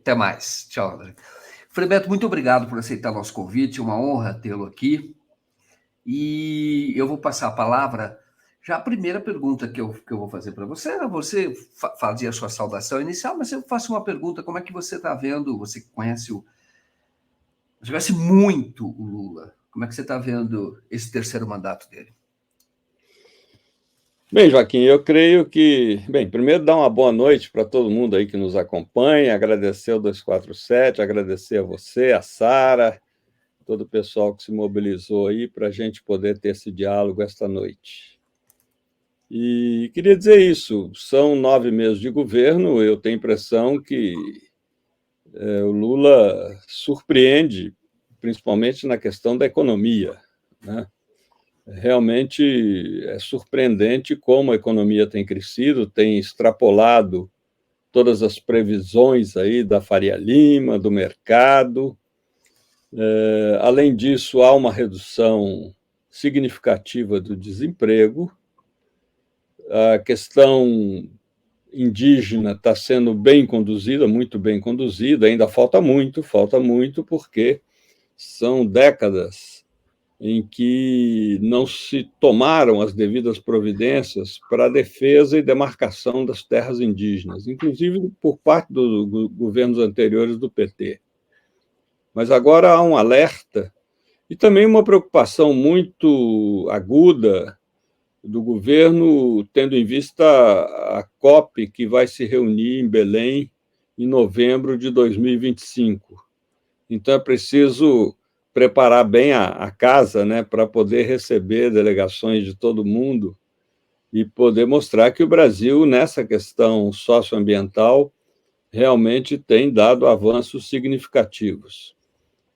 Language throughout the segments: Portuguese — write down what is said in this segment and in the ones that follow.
Até mais. Tchau, André. Frei Beto, muito obrigado por aceitar nosso convite. É uma honra tê-lo aqui. E eu vou passar a palavra. Já a primeira pergunta que eu vou fazer para você era você fazer a sua saudação inicial, mas eu faço uma pergunta: como é que você está vendo? Você conhece muito o Lula. Como é que você está vendo esse terceiro mandato dele? Bem, Joaquim, eu creio que... Bem, primeiro dar uma boa noite para todo mundo aí que nos acompanha, agradecer ao 247, agradecer a você, a Sara, todo o pessoal que se mobilizou aí para a gente poder ter esse diálogo esta noite. E queria dizer isso, são 9 meses de governo, eu tenho a impressão que o Lula surpreende, principalmente na questão da economia, né? Realmente é surpreendente como a economia tem crescido, tem extrapolado todas as previsões aí da Faria Lima, do mercado. Além disso, há uma redução significativa do desemprego. A questão indígena está sendo bem conduzida, muito bem conduzida, ainda falta muito, porque são décadas em que não se tomaram as devidas providências para a defesa e demarcação das terras indígenas, inclusive por parte dos governos anteriores do PT. Mas agora há um alerta e também uma preocupação muito aguda do governo, tendo em vista a COP, que vai se reunir em Belém em novembro de 2025. Então, é preciso preparar bem a casa, né, para poder receber delegações de todo mundo e poder mostrar que o Brasil, nessa questão socioambiental, realmente tem dado avanços significativos.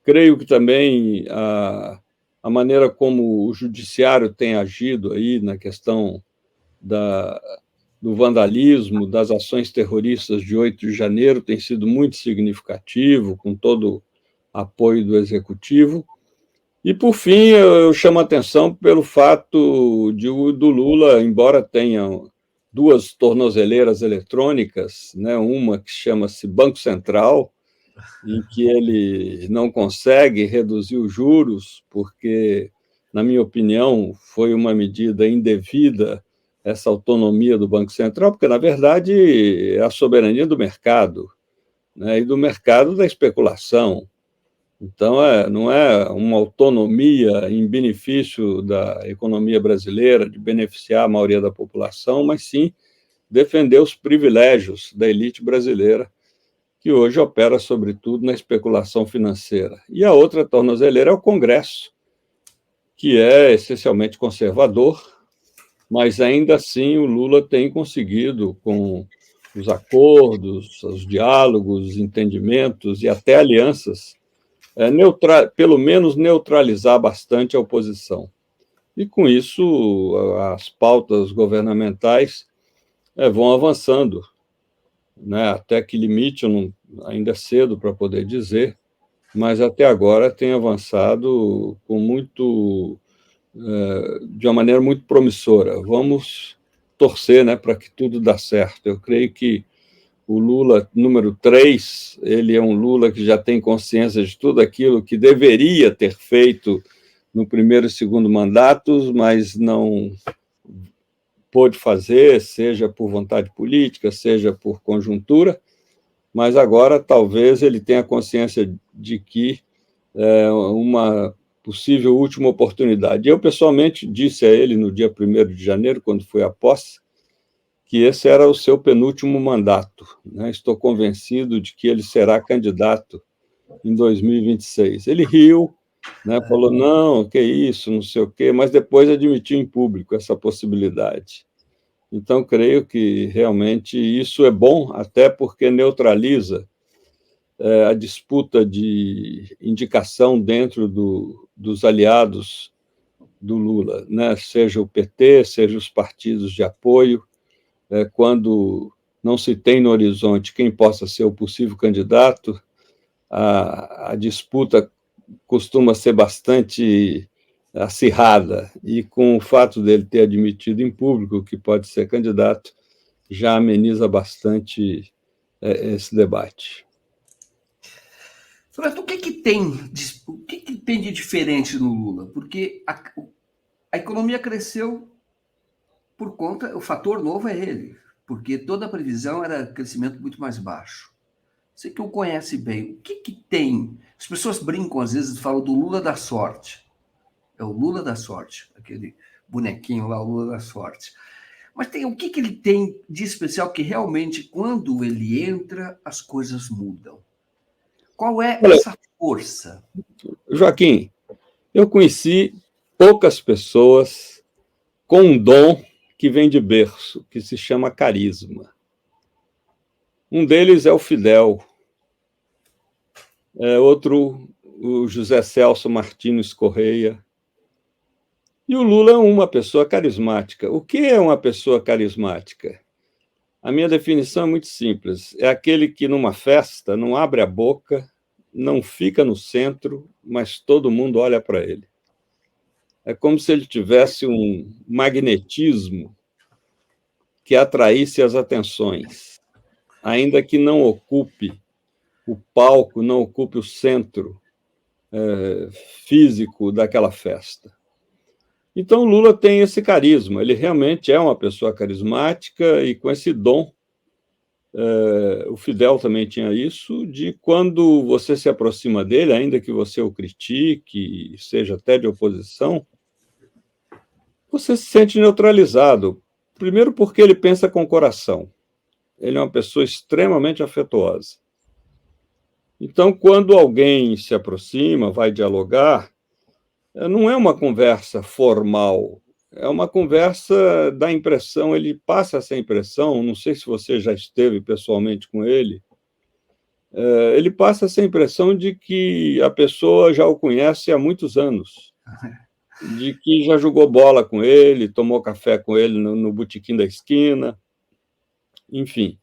Creio que também a maneira como o judiciário tem agido aí na questão do vandalismo, das ações terroristas de 8 de janeiro tem sido muito significativo, com todo apoio do Executivo. E, por fim, eu chamo a atenção pelo fato do Lula, embora tenha 2 tornozeleiras eletrônicas, né, uma que chama-se Banco Central, em que ele não consegue reduzir os juros, porque, na minha opinião, foi uma medida indevida essa autonomia do Banco Central, porque, na verdade, é a soberania do mercado, né, e do mercado da especulação. Então, não é uma autonomia em benefício da economia brasileira, de beneficiar a maioria da população, mas sim defender os privilégios da elite brasileira, que hoje opera, sobretudo, na especulação financeira. E a outra tornozeleira é o Congresso, que é essencialmente conservador, mas ainda assim o Lula tem conseguido, com os acordos, os diálogos, os entendimentos e até alianças, pelo menos neutralizar bastante a oposição. E, com isso, as pautas governamentais vão avançando, né? Até que limite, ainda é cedo para poder dizer, mas até agora tem avançado de uma maneira muito promissora. Vamos torcer, né, para que tudo dê certo. Eu creio que o Lula número 3, ele é um Lula que já tem consciência de tudo aquilo que deveria ter feito no primeiro e segundo mandatos, mas não pôde fazer, seja por vontade política, seja por conjuntura, mas agora talvez ele tenha consciência de que é uma possível última oportunidade. Eu, pessoalmente, disse a ele no dia 1º de janeiro, quando foi a posse, que esse era o seu penúltimo mandato, né? Estou convencido de que ele será candidato em 2026. Ele riu, né? Falou, não, que isso, não sei o quê, mas depois admitiu em público essa possibilidade. Então, creio que realmente isso é bom, até porque neutraliza a disputa de indicação dentro dos aliados do Lula, né? Seja o PT, seja os partidos de apoio, quando não se tem no horizonte quem possa ser o possível candidato, a disputa costuma ser bastante acirrada, e com o fato dele ter admitido em público que pode ser candidato, já ameniza bastante esse debate. Roberto, o que que tem de diferente no Lula? Porque a economia cresceu por conta, o fator novo é ele, porque toda a previsão era crescimento muito mais baixo. Você que o conhece bem, o que que tem? As pessoas brincam às vezes, falam do Lula da sorte. É o Lula da sorte, aquele bonequinho lá, o Lula da sorte. Mas tem, o que que ele tem de especial que realmente, quando ele entra, as coisas mudam? Qual é Olha, essa força? Joaquim, eu conheci poucas pessoas com um dom que vem de berço, que se chama carisma. Um deles é o Fidel, outro, o José Celso Martins Correia. E o Lula é uma pessoa carismática. O que é uma pessoa carismática? A minha definição é muito simples. É aquele que, numa festa, não abre a boca, não fica no centro, mas todo mundo olha para ele. É como se ele tivesse um magnetismo que atraísse as atenções, ainda que não ocupe o palco, não ocupe o centro físico daquela festa. Então, Lula tem esse carisma, ele realmente é uma pessoa carismática e com esse dom. O Fidel também tinha isso, de quando você se aproxima dele, ainda que você o critique, seja até de oposição, você se sente neutralizado. Primeiro porque ele pensa com o coração. Ele é uma pessoa extremamente afetuosa. Então, quando alguém se aproxima, vai dialogar, não é uma conversa formal, é uma conversa da impressão, ele passa essa impressão, não sei se você já esteve pessoalmente com ele passa essa impressão de que a pessoa já o conhece há muitos anos, de que já jogou bola com ele, tomou café com ele no botequim da esquina, enfim.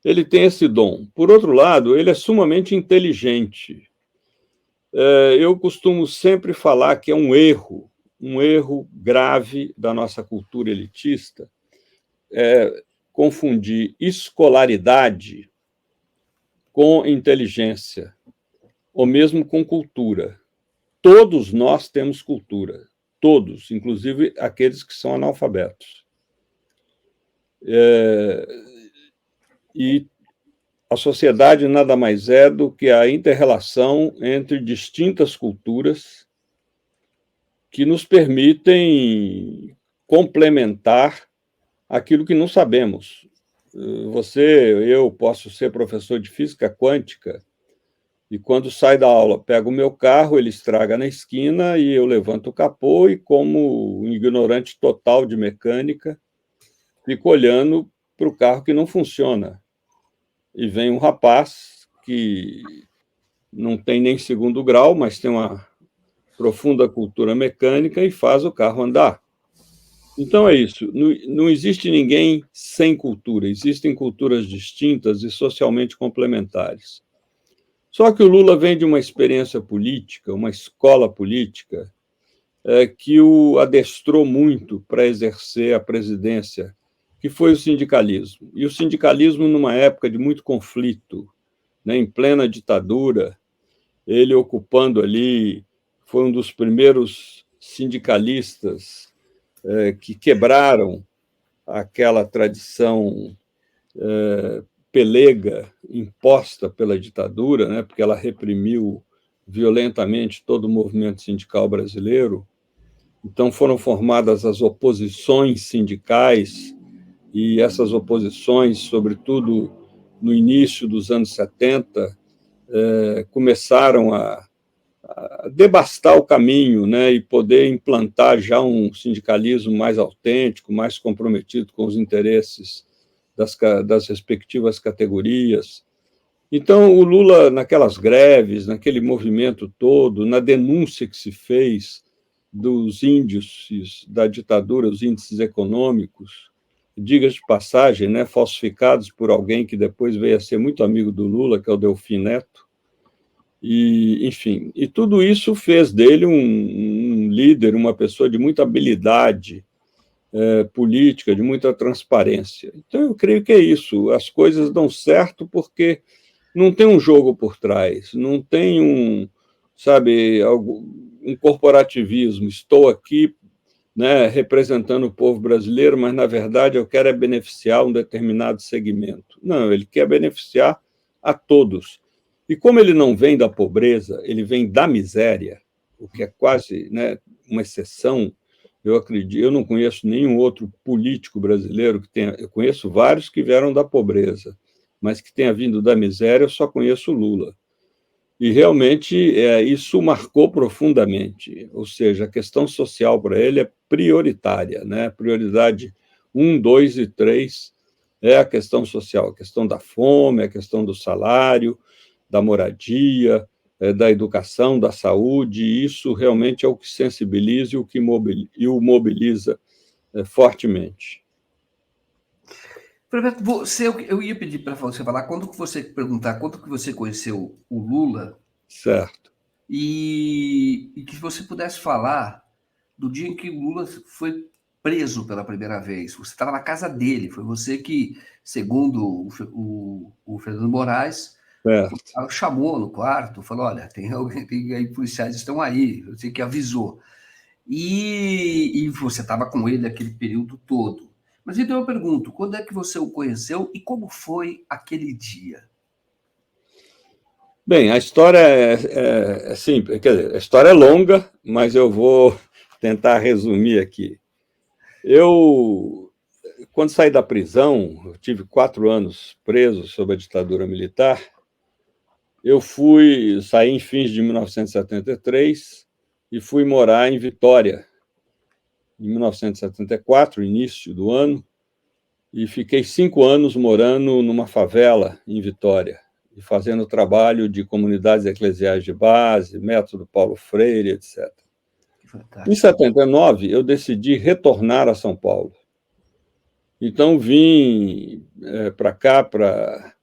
Ele tem esse dom. Por outro lado, ele é sumamente inteligente. Eu costumo sempre falar que é um erro grave da nossa cultura elitista, confundir escolaridade com inteligência, ou mesmo com cultura. Todos nós temos cultura, todos, inclusive aqueles que são analfabetos. E a sociedade nada mais é do que a inter-relação entre distintas culturas que nos permitem complementar aquilo que não sabemos. Eu posso ser professor de física quântica e quando sai da aula, pego o meu carro, ele estraga na esquina e eu levanto o capô e, como um ignorante total de mecânica, fico olhando para o carro que não funciona. E vem um rapaz que não tem nem segundo grau, mas tem uma profunda cultura mecânica e faz o carro andar. Então é isso, não existe ninguém sem cultura, existem culturas distintas e socialmente complementares. Só que o Lula vem de uma experiência política, uma escola política, que o adestrou muito para exercer a presidência, que foi o sindicalismo. E o sindicalismo, numa época de muito conflito, né, em plena ditadura, ele ocupando ali, foi um dos primeiros sindicalistas que quebraram aquela tradição pelega imposta pela ditadura, né, porque ela reprimiu violentamente todo o movimento sindical brasileiro. Então foram formadas as oposições sindicais, e essas oposições, sobretudo no início dos anos 70, começaram a devastar o caminho, né, e poder implantar já um sindicalismo mais autêntico, mais comprometido com os interesses das respectivas categorias. Então, o Lula, naquelas greves, naquele movimento todo, na denúncia que se fez dos índices da ditadura, os índices econômicos, diga de passagem, né, falsificados por alguém que depois veio a ser muito amigo do Lula, que é o Delfim Neto, e, enfim, e tudo isso fez dele um líder, uma pessoa de muita habilidade política, de muita transparência. Então, eu creio que é isso. As coisas dão certo porque não tem um jogo por trás, não tem sabe, um corporativismo. Estou aqui, né, representando o povo brasileiro, mas, na verdade, eu quero beneficiar um determinado segmento. Não, ele quer beneficiar a todos. E como ele não vem da pobreza, ele vem da miséria, o que é quase, né, uma exceção. Eu acredito, eu não conheço nenhum outro político brasileiro que tenha. Eu conheço vários que vieram da pobreza, mas que tenha vindo da miséria, eu só conheço Lula. E realmente isso marcou profundamente, ou seja, a questão social para ele é prioritária, né? Prioridade 1, 2 e 3 é a questão social, a questão da fome, a questão do salário, da moradia, da educação, da saúde, e isso realmente é o que sensibiliza e o mobiliza fortemente. Eu ia pedir para você falar quando que você conheceu o Lula Certo. e que você pudesse falar do dia em que o Lula foi preso pela primeira vez. Você estava na casa dele, foi você que, segundo o Fernando Moraes, Certo. chamou no quarto, falou: olha, tem alguém, tem aí, policiais estão aí, você que avisou. E você estava com ele aquele período todo. Mas então eu pergunto, quando é que você o conheceu e como foi aquele dia? Bem, a história é simples, quer dizer, a história é longa, mas eu vou tentar resumir aqui. Eu, quando saí da prisão, eu tive 4 anos preso sob a ditadura militar. Eu saí em fins de 1973 e fui morar em Vitória, em 1974, início do ano, e fiquei 5 anos morando numa favela em Vitória, e fazendo trabalho de comunidades eclesiais de base, método Paulo Freire, etc. Em Fantástico. 79, eu decidi retornar a São Paulo. Então, vim para cá para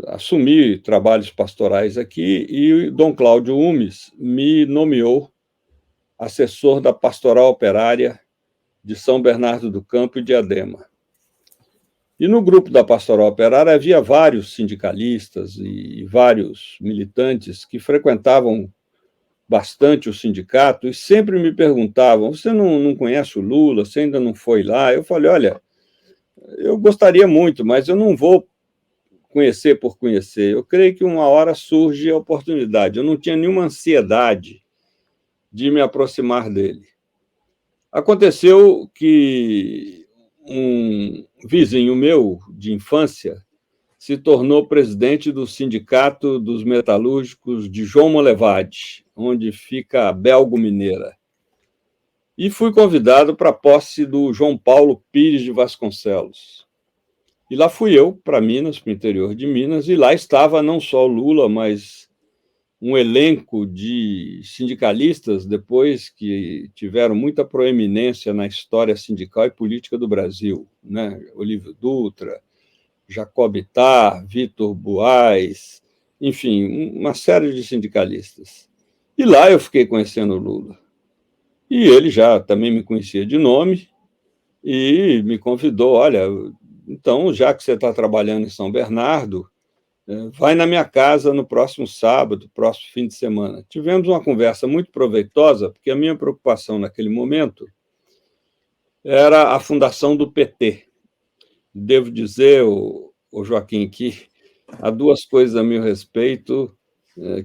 assumir trabalhos pastorais aqui, e Dom Cláudio Umes me nomeou assessor da Pastoral Operária de São Bernardo do Campo e Diadema. E no grupo da Pastoral Operária havia vários sindicalistas e vários militantes que frequentavam bastante o sindicato e sempre me perguntavam: você não conhece o Lula? Você ainda não foi lá? Eu falei: olha, eu gostaria muito, mas eu não vou conhecer por conhecer. Eu creio que uma hora surge a oportunidade. Eu não tinha nenhuma ansiedade de me aproximar dele. Aconteceu que um vizinho meu de infância se tornou presidente do Sindicato dos Metalúrgicos de João Molevade, onde fica a Belgo Mineira. E fui convidado para a posse do João Paulo Pires de Vasconcelos. E lá fui eu para Minas, para o interior de Minas, e lá estava não só o Lula, mas um elenco de sindicalistas, depois que tiveram muita proeminência na história sindical e política do Brasil, né? Olívio Dutra, Jacob Ittar, Vitor Buarque, enfim, uma série de sindicalistas. E lá eu fiquei conhecendo o Lula. E ele já também me conhecia de nome e me convidou: olha, então, já que você está trabalhando em São Bernardo, vai na minha casa no próximo sábado, próximo fim de semana. Tivemos uma conversa muito proveitosa, porque a minha preocupação naquele momento era a fundação do PT. Devo dizer, o Joaquim, que há duas coisas a meu respeito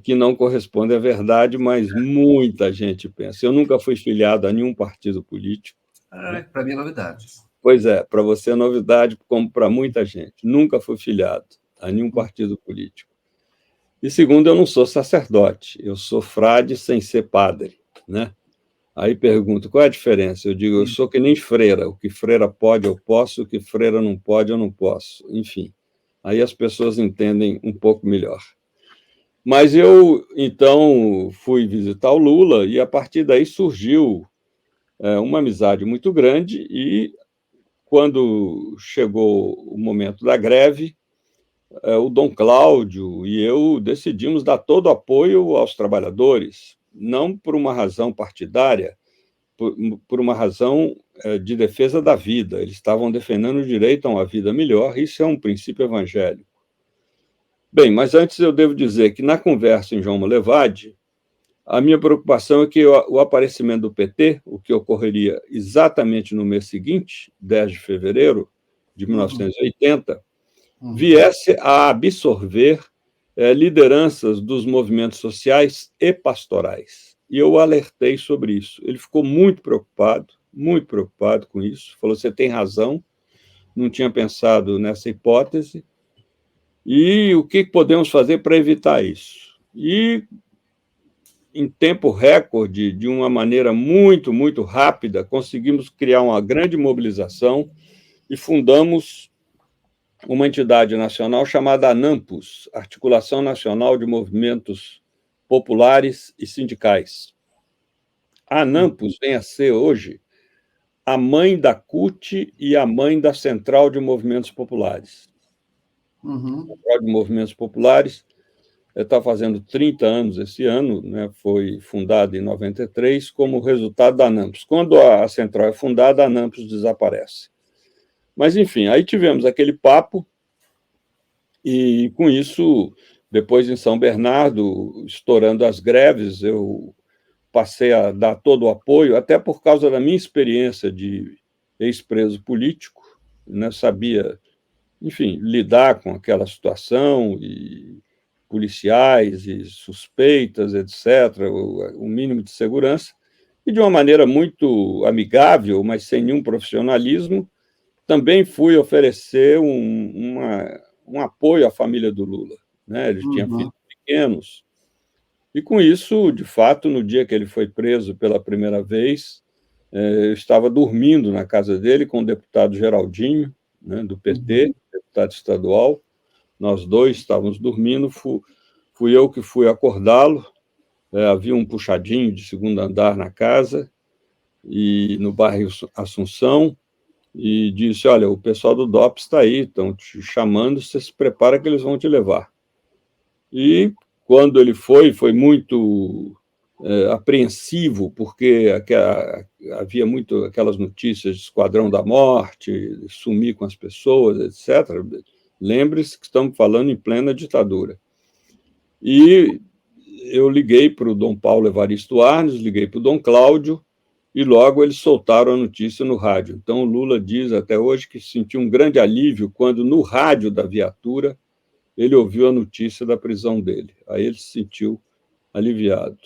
que não correspondem à verdade, mas muita gente pensa. Eu nunca fui filiado a nenhum partido político. Né? Para mim é novidade. Pois é, para você é novidade, como para muita gente. Nunca fui filiado a nenhum partido político. E segundo, eu não sou sacerdote, eu sou frade sem ser padre, né? Aí pergunto, qual é a diferença? Eu digo, eu sou que nem freira, o que freira pode, eu posso, o que freira não pode, eu não posso. Enfim, aí as pessoas entendem um pouco melhor. Mas eu, então, fui visitar o Lula e, a partir daí, surgiu uma amizade muito grande e, quando chegou o momento da greve, o Dom Cláudio e eu decidimos dar todo o apoio aos trabalhadores, não por uma razão partidária, por uma razão de defesa da vida. Eles estavam defendendo o direito a uma vida melhor, isso é um princípio evangélico. Bem, mas antes eu devo dizer que na conversa em João Molevade, a minha preocupação é que o aparecimento do PT, o que ocorreria exatamente no mês seguinte, 10 de fevereiro de 1980, viesse a absorver lideranças dos movimentos sociais e pastorais. E eu alertei sobre isso. Ele ficou muito preocupado com isso. Falou: você tem razão, não tinha pensado nessa hipótese. E o que podemos fazer para evitar isso? E, em tempo recorde, de uma maneira muito, muito rápida, conseguimos criar uma grande mobilização e fundamos uma entidade nacional chamada ANAMPOS, Articulação Nacional de Movimentos Populares e Sindicais. A ANAMPOS vem a ser, hoje, a mãe da CUT e a mãe da Central de Movimentos Populares. A Central de Movimentos Populares está fazendo 30 anos esse ano, né? Foi fundada em 93 como resultado da ANAMPOS. Quando a Central é fundada, a ANAMPOS desaparece. Mas, enfim, aí tivemos aquele papo, e, com isso, depois em São Bernardo, estourando as greves, eu passei a dar todo o apoio, até por causa da minha experiência de ex-preso político, né? Sabia, enfim, lidar com aquela situação, e policiais e suspeitas, etc., o mínimo de segurança, e de uma maneira muito amigável, mas sem nenhum profissionalismo, também fui oferecer um apoio à família do Lula, né? Ele tinha filhos pequenos, e, com isso, de fato, no dia que ele foi preso pela primeira vez, eu estava dormindo na casa dele com o deputado Geraldinho, né, do PT, deputado estadual. Nós dois estávamos dormindo, fui eu que fui acordá-lo. Havia um puxadinho de segundo andar na casa, e no bairro Assunção, e disse: olha, o pessoal do DOPS está aí, estão te chamando, você se prepara que eles vão te levar. E, quando ele foi muito apreensivo, porque havia muito aquelas notícias de Esquadrão da Morte, sumir com as pessoas, etc. Lembre-se que estamos falando em plena ditadura. E eu liguei para o Dom Paulo Evaristo Arnes, liguei para o Dom Cláudio, e logo eles soltaram a notícia no rádio. Então, o Lula diz até hoje que sentiu um grande alívio quando, no rádio da viatura, ele ouviu a notícia da prisão dele. Aí ele se sentiu aliviado.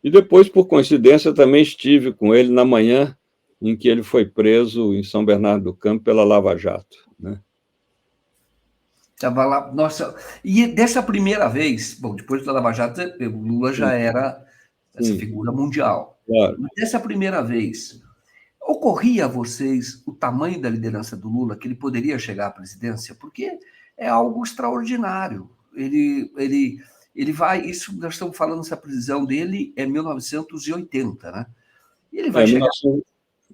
E depois, por coincidência, também estive com ele na manhã em que ele foi preso em São Bernardo do Campo pela Lava Jato, né? Estava lá, nossa. E dessa primeira vez, bom, depois da Lava Jato, o Lula já era essa figura mundial. Claro. Mas dessa primeira vez, ocorria a vocês o tamanho da liderança do Lula, que ele poderia chegar à presidência? Porque é algo extraordinário. Ele vai, isso nós estamos falando, essa prisão dele é 1980, né? E ele vai chegar...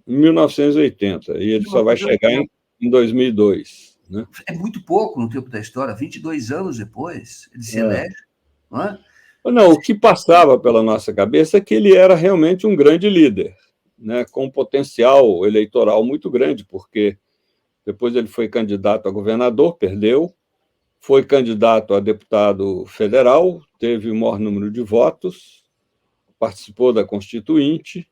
1980, e ele só vai chegar em 2002. Né? É muito pouco no tempo da história, 22 anos depois, ele se elege, não é? Não, o que passava pela nossa cabeça é que ele era realmente um grande líder, né, com um potencial eleitoral muito grande, porque depois ele foi candidato a governador, perdeu, foi candidato a deputado federal, teve o maior número de votos, participou da Constituinte,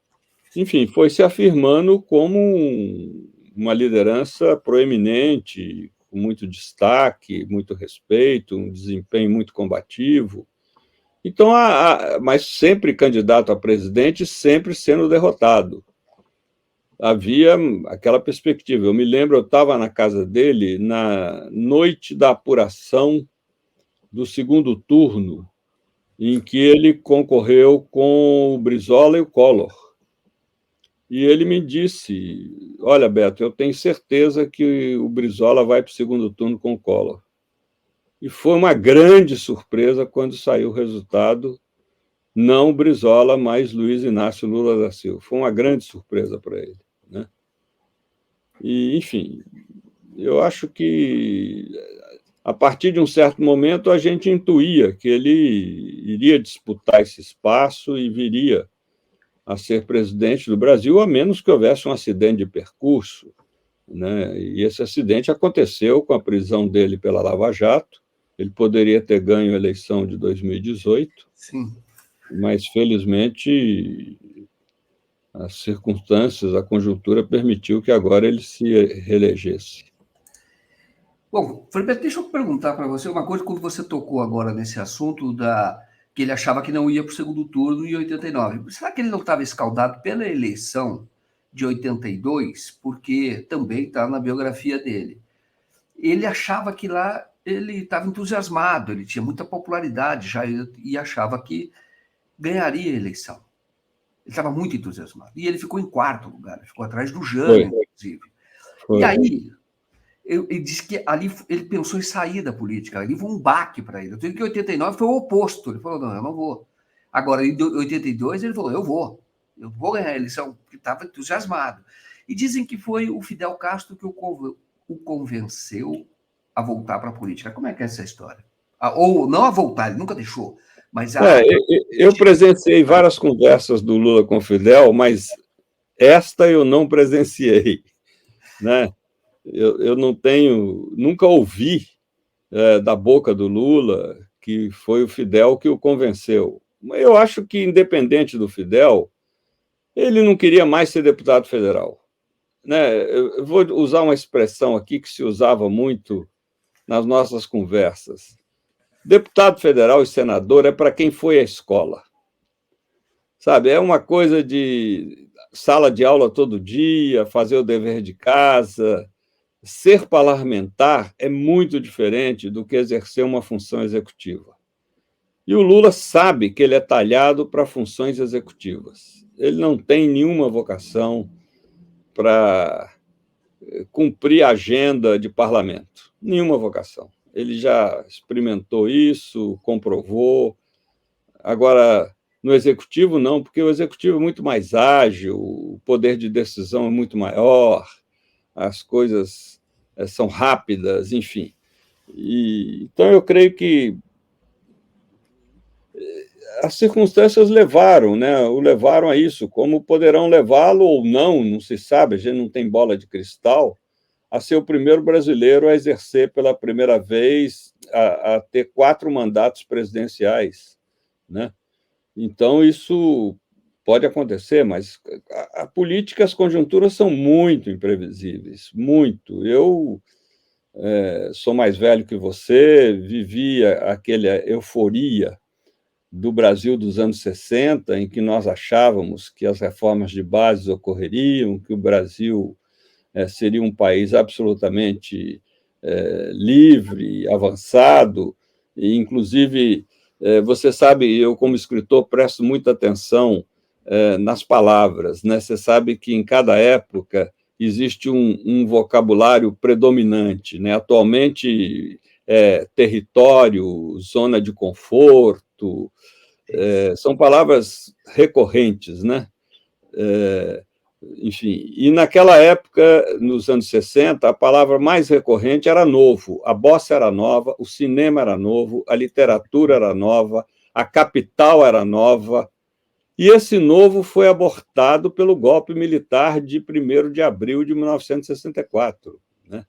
enfim, foi se afirmando como uma liderança proeminente, com muito destaque, muito respeito, um desempenho muito combativo. Então, mas sempre candidato a presidente, sempre sendo derrotado. Havia aquela perspectiva. Eu me lembro, eu estava na casa dele na noite da apuração do segundo turno, em que ele concorreu com o Brizola e o Collor. E ele me disse: olha, Beto, eu tenho certeza que o Brizola vai para o segundo turno com o Collor. E foi uma grande surpresa quando saiu o resultado, não o Brizola, mas Luiz Inácio Lula da Silva. Foi uma grande surpresa para ele, né? E, enfim, eu acho que, a partir de um certo momento, a gente intuía que ele iria disputar esse espaço e viria a ser presidente do Brasil, a menos que houvesse um acidente de percurso, né? E esse acidente aconteceu com a prisão dele pela Lava Jato. Ele poderia ter ganho a eleição de 2018, Sim. mas, felizmente, as circunstâncias, a conjuntura permitiu que agora ele se reelegesse. Bom, Felipe, deixa eu perguntar para você uma coisa, quando você tocou agora nesse assunto que ele achava que não ia para o segundo turno em 89. Será que ele não estava escaldado pela eleição de 82? Porque também está na biografia dele. Ele achava que lá ele estava entusiasmado, ele tinha muita popularidade já e achava que ganharia a eleição. Ele estava muito entusiasmado. E ele ficou em quarto lugar, ficou atrás do Jânio, inclusive. E aí, ele disse que ali ele pensou em sair da política, ali foi um baque para ele. Eu tenho que em 89 foi o oposto. Ele falou: não, eu não vou. Agora, em 82, ele falou: eu vou ganhar a eleição, porque estava entusiasmado. E dizem que foi o Fidel Castro que o convenceu a voltar para a política. Como é que é essa história? Ou não a voltar, ele nunca deixou, mas eu presenciei várias conversas do Lula com o Fidel, mas esta eu não presenciei, né? Eu não tenho, nunca ouvi da boca do Lula que foi o Fidel que o convenceu. Eu acho que, independente do Fidel, ele não queria mais ser deputado federal, né? Eu vou usar uma expressão aqui que se usava muito nas nossas conversas. Deputado federal e senador é para quem foi à escola, sabe? É uma coisa de sala de aula todo dia, fazer o dever de casa. Ser parlamentar é muito diferente do que exercer uma função executiva. E o Lula sabe que ele é talhado para funções executivas. Ele não tem nenhuma vocação para cumprir a agenda de parlamento. Nenhuma vocação. Ele já experimentou isso, comprovou. Agora, no executivo, não, porque o executivo é muito mais ágil, o poder de decisão é muito maior, as coisas são rápidas, enfim. Então, eu creio que as circunstâncias levaram, né, o levaram a isso, como poderão levá-lo ou não se sabe, a gente não tem bola de cristal, a ser o primeiro brasileiro a exercer pela primeira vez, a ter 4 mandatos presidenciais, né? Então, isso pode acontecer, mas a política, as conjunturas são muito imprevisíveis, muito. Eu sou mais velho que você, vivia aquela euforia do Brasil dos anos 60, em que nós achávamos que as reformas de base ocorreriam, que o Brasil seria um país absolutamente livre, avançado, e, inclusive, você sabe, eu, como escritor, presto muita atenção nas palavras, né? Você sabe que, em cada época, existe um vocabulário predominante, né? Atualmente, território, zona de conforto, são palavras recorrentes, né? Enfim, e naquela época, nos anos 60, a palavra mais recorrente era novo. A bossa era nova, o cinema era novo, a literatura era nova, a capital era nova, e esse novo foi abortado pelo golpe militar de 1º de abril de 1964, né?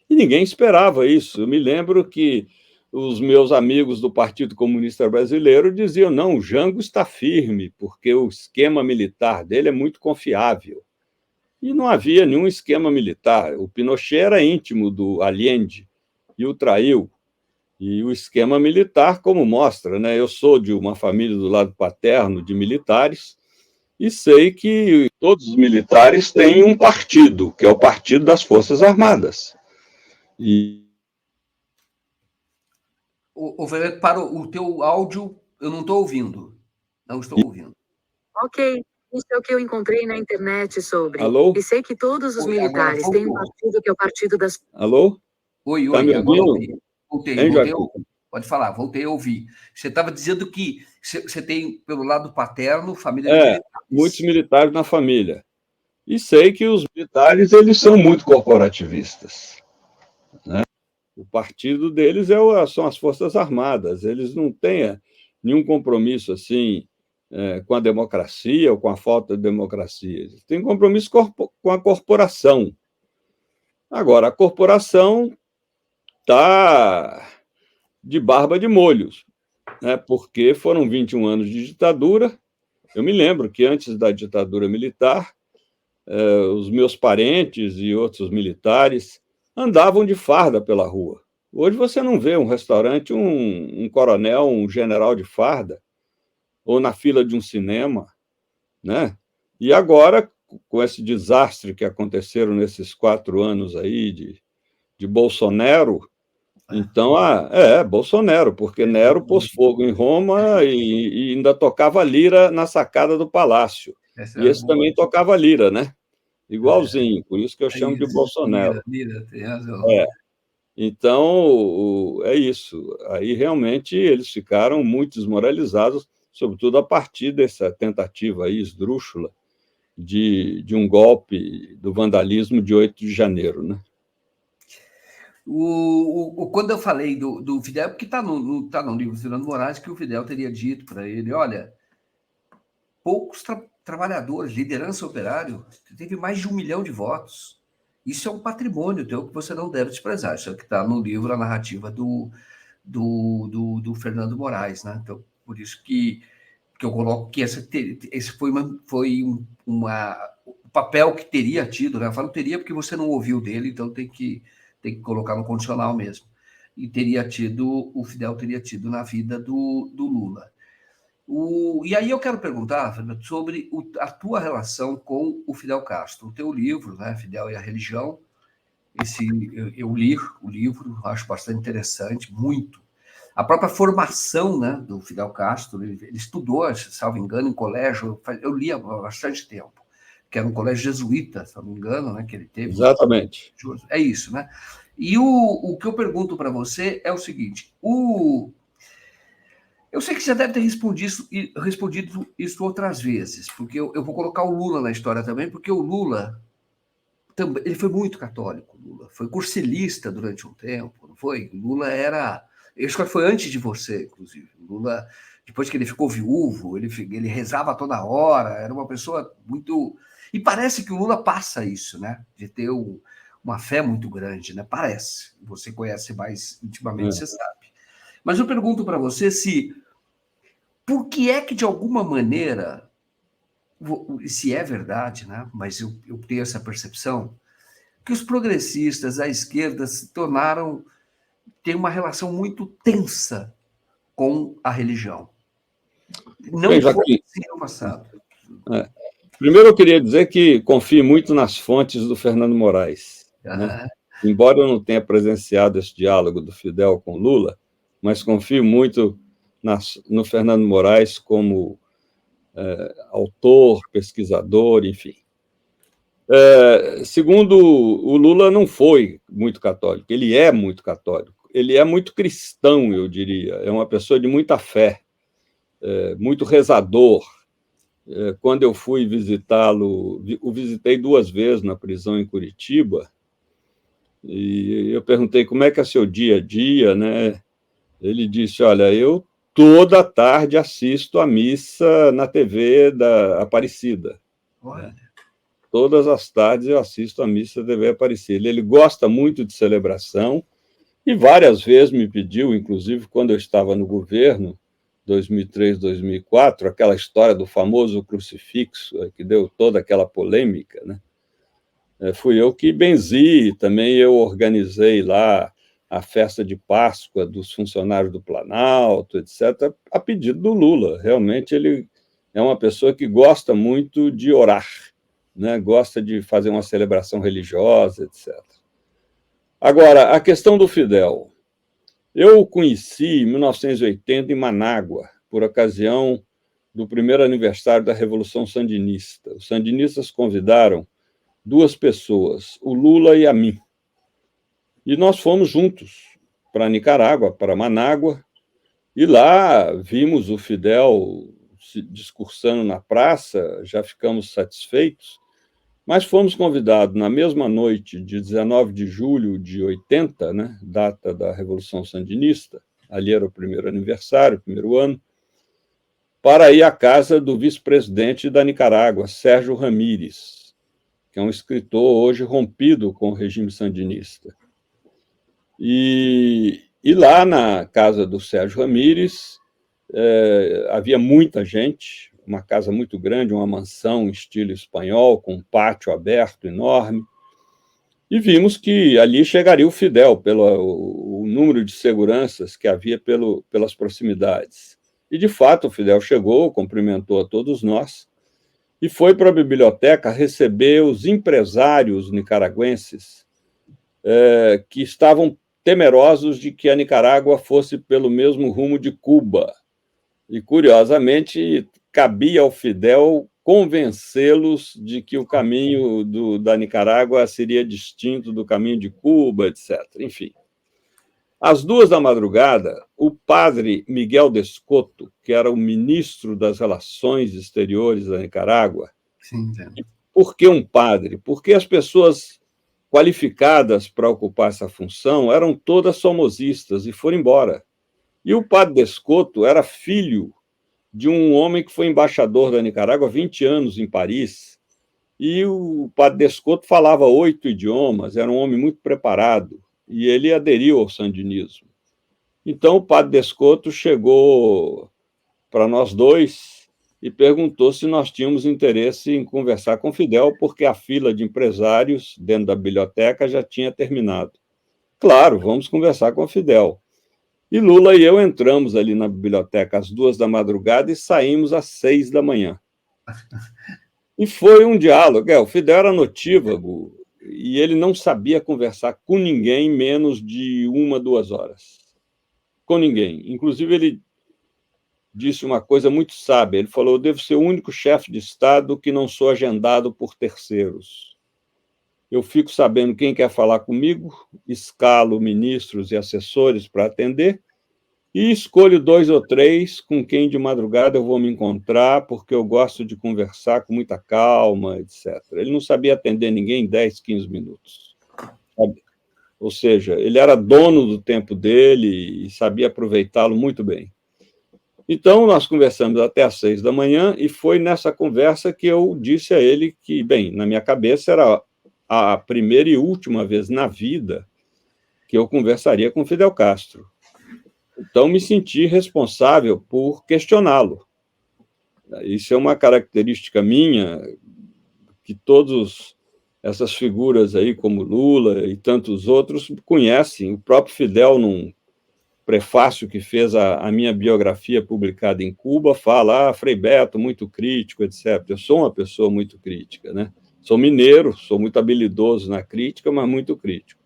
E ninguém esperava isso. Eu me lembro que os meus amigos do Partido Comunista Brasileiro diziam: não, o Jango está firme, porque o esquema militar dele é muito confiável. E não havia nenhum esquema militar. O Pinochet era íntimo do Allende e o traiu. E o esquema militar, como mostra, né? Eu sou de uma família do lado paterno de militares e sei que todos os militares têm um partido, que é o Partido das Forças Armadas. Fernando, para o teu áudio, eu não estou ouvindo. Não estou ouvindo. Ok, isso é o que eu encontrei na internet sobre. Alô? E sei que todos os militares têm um partido que é o Partido das... Alô? Oi, tá me agora ouvindo? voltei. Hein, Pode falar, voltei a ouvir. Você estava dizendo que você tem, pelo lado paterno, família de militares. Muitos militares na família. E sei que os militares, eles são muito corporativistas, né? O partido deles são as Forças Armadas. Eles não têm nenhum compromisso assim com a democracia ou com a falta de democracia. Eles têm compromisso com a corporação. Agora, a corporação está de barba de molhos, né, porque foram 21 anos de ditadura. Eu me lembro que antes da ditadura militar, os meus parentes e outros militares andavam de farda pela rua. Hoje você não vê um restaurante, um coronel, um general de farda, ou na fila de um cinema, né? E agora, com esse desastre que aconteceram nesses 4 anos aí de Bolsonaro, então, Bolsonaro, porque Nero pôs fogo em Roma e ainda tocava lira na sacada do palácio. Essa E é esse também tocava lira, né? Igualzinho, por isso que eu chamo de isso. Bolsonaro. Lira, tem razão. Então, é isso. Aí, realmente, eles ficaram muito desmoralizados, sobretudo a partir dessa tentativa aí, esdrúxula, de um golpe do vandalismo de 8 de janeiro, né? Quando eu falei do Fidel, porque está no livro do Fernando Moraes, que o Fidel teria dito para ele, olha, poucos trabalhadores, liderança operária, teve mais de 1 milhão de votos. Isso é um patrimônio teu que você não deve desprezar. Isso é o que está no livro, a narrativa do Fernando Moraes, né? Então, por isso que eu coloco que esse foi um papel que teria tido, né? Eu falo teria porque você não ouviu dele, então tem que colocar no condicional mesmo. E o Fidel teria tido na vida do Lula. E aí eu quero perguntar, Fernando, sobre a tua relação com o Fidel Castro. O teu livro, né, Fidel e a Religião, eu li o livro, acho bastante interessante, muito. A própria formação, né, do Fidel Castro, ele estudou, se salvo engano, em colégio, eu li há bastante tempo, que era um colégio jesuíta, se não me engano, né, que ele teve. Exatamente. É isso, né? E o que eu pergunto para você é o seguinte: eu sei que você deve ter respondido isso outras vezes, porque eu vou colocar o Lula na história também, porque o Lula ele foi muito católico. Lula foi cursilista durante um tempo, não foi? Lula era. Eu acho que foi antes de você, inclusive. Lula, depois que ele ficou viúvo, ele rezava toda hora, era uma pessoa muito. E parece que o Lula passa isso, né? De ter uma fé muito grande, né? Parece. Você conhece mais intimamente, você sabe. Mas eu pergunto para você por que é que, de alguma maneira, se é verdade, né? Mas eu tenho essa percepção, que os progressistas, a esquerda, têm uma relação muito tensa com a religião. Não Bem, foi Joaquim, assim no passado. primeiro eu queria dizer que confio muito nas fontes do Fernando Moraes, né? Embora eu não tenha presenciado esse diálogo do Fidel com Lula, mas confio muito no Fernando Moraes como autor, pesquisador, enfim. Segundo, o Lula não foi muito católico, ele é muito católico, ele é muito cristão, eu diria, é uma pessoa de muita fé, muito rezador. Quando eu fui visitá-lo, o visitei 2 vezes na prisão em Curitiba, e eu perguntei como é que é seu dia a dia, né? Ele disse, olha, eu toda tarde assisto a missa na TV da Aparecida. Olha. Todas as tardes eu assisto a missa da TV Aparecida. Ele gosta muito de celebração e várias vezes me pediu, inclusive quando eu estava no governo, 2003, 2004, aquela história do famoso crucifixo, que deu toda aquela polêmica, né? Fui eu que benzi, também eu organizei lá a festa de Páscoa dos funcionários do Planalto, etc., a pedido do Lula. Realmente ele é uma pessoa que gosta muito de orar, né? Gosta de fazer uma celebração religiosa, etc. Agora, a questão do Fidel. Eu o conheci em 1980 em Manágua, por ocasião do primeiro aniversário da Revolução Sandinista. Os sandinistas convidaram 2 pessoas, o Lula e a mim. E nós fomos juntos para Nicarágua, para Manágua, e lá vimos o Fidel se discursando na praça, já ficamos satisfeitos, mas fomos convidados na mesma noite de 19 de julho de 80, né, data da Revolução Sandinista, ali era o primeiro aniversário, o primeiro ano, para ir à casa do vice-presidente da Nicarágua, Sérgio Ramírez, que é um escritor hoje rompido com o regime sandinista. E E lá na casa do Sérgio Ramírez, havia muita gente, uma casa muito grande, uma mansão em estilo espanhol, com um pátio aberto enorme, e vimos que ali chegaria o Fidel, pelo o número de seguranças que havia pelas proximidades. E, de fato, o Fidel chegou, cumprimentou a todos nós, e foi para a biblioteca receber os empresários nicaragüenses que estavam temerosos de que a Nicarágua fosse pelo mesmo rumo de Cuba. E, curiosamente, cabia ao Fidel convencê-los de que o caminho da Nicarágua seria distinto do caminho de Cuba, etc. Enfim. Às 2 da madrugada, o padre Miguel Descoto, que era o ministro das Relações Exteriores da Nicarágua. Sim, por que um padre? Porque as pessoas qualificadas para ocupar essa função eram todas somosistas e foram embora. E o padre Descoto era filho de um homem que foi embaixador da Nicarágua há 20 anos em Paris, e o padre Descoto falava 8 idiomas, era um homem muito preparado, e ele aderiu ao sandinismo. Então, o padre Descoto chegou para nós dois e perguntou se nós tínhamos interesse em conversar com Fidel, porque a fila de empresários dentro da biblioteca já tinha terminado. Claro, vamos conversar com Fidel. E Lula e eu entramos ali na biblioteca às 2 da madrugada e saímos às 6 da manhã. E foi um diálogo. O Fidel era notívago e ele não sabia conversar com ninguém menos de 1, 2 horas. Com ninguém. Inclusive, ele disse uma coisa muito sábia. Ele falou: eu devo ser o único chefe de Estado que não sou agendado por terceiros. Eu fico sabendo quem quer falar comigo, escalo ministros e assessores para atender, e escolho 2 ou 3 com quem de madrugada eu vou me encontrar, porque eu gosto de conversar com muita calma, etc. Ele não sabia atender ninguém em 10, 15 minutos. Sabe? Ou seja, ele era dono do tempo dele e sabia aproveitá-lo muito bem. Então, nós conversamos até às 6 da manhã, e foi nessa conversa que eu disse a ele que, bem, na minha cabeça era a primeira e última vez na vida que eu conversaria com Fidel Castro. Então, me senti responsável por questioná-lo. Isso é uma característica minha que todas essas figuras aí, como Lula e tantos outros, conhecem. O próprio Fidel, num prefácio que fez a minha biografia publicada em Cuba, fala: Frei Beto, muito crítico, etc. Eu sou uma pessoa muito crítica, né? Sou mineiro, sou muito habilidoso na crítica, mas muito crítico.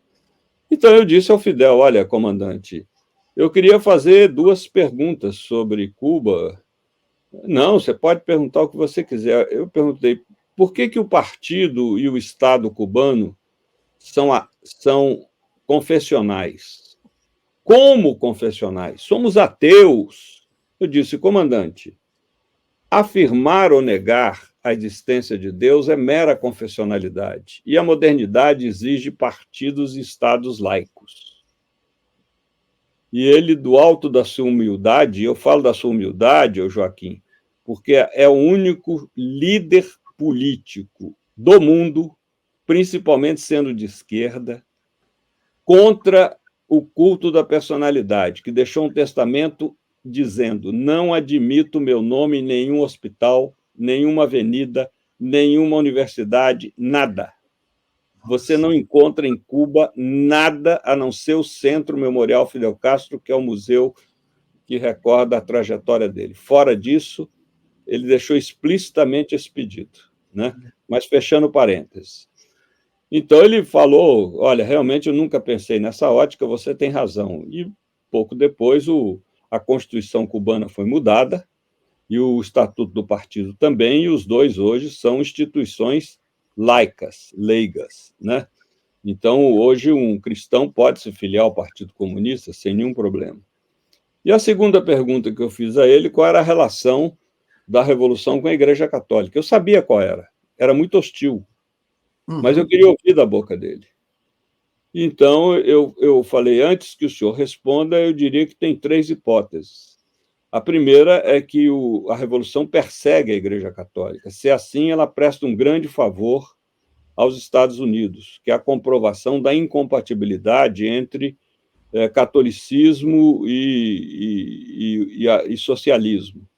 Então, eu disse ao Fidel: olha, comandante, eu queria fazer 2 perguntas sobre Cuba. Não, você pode perguntar o que você quiser. Eu perguntei: por que o partido e o Estado cubano são confessionais? Como confessionais? Somos ateus. Eu disse: comandante, afirmar ou negar a existência de Deus é mera confessionalidade, e a modernidade exige partidos e estados laicos. E ele, do alto da sua humildade, eu falo da sua humildade, Joaquim, porque é o único líder político do mundo, principalmente sendo de esquerda, contra o culto da personalidade, que deixou um testamento dizendo: não admito meu nome em nenhum hospital, nenhuma avenida, nenhuma universidade, nada. Você não encontra em Cuba nada a não ser o Centro Memorial Fidel Castro, que é o museu que recorda a trajetória dele. Fora disso, ele deixou explicitamente esse pedido, né? Mas fechando parênteses. Então, ele falou: olha, realmente eu nunca pensei nessa ótica, você tem razão. E pouco depois, a Constituição cubana foi mudada, e o Estatuto do Partido também, e os dois hoje são instituições laicas, leigas, né? Então, hoje, um cristão pode se filiar ao Partido Comunista sem nenhum problema. E a segunda pergunta que eu fiz a ele: qual era a relação da Revolução com a Igreja Católica? Eu sabia qual era muito hostil, mas eu queria ouvir da boca dele. Então, eu falei: antes que o senhor responda, eu diria que tem 3 hipóteses. A primeira é que a Revolução persegue a Igreja Católica. Se é assim, ela presta um grande favor aos Estados Unidos, que é a comprovação da incompatibilidade entre catolicismo e socialismo.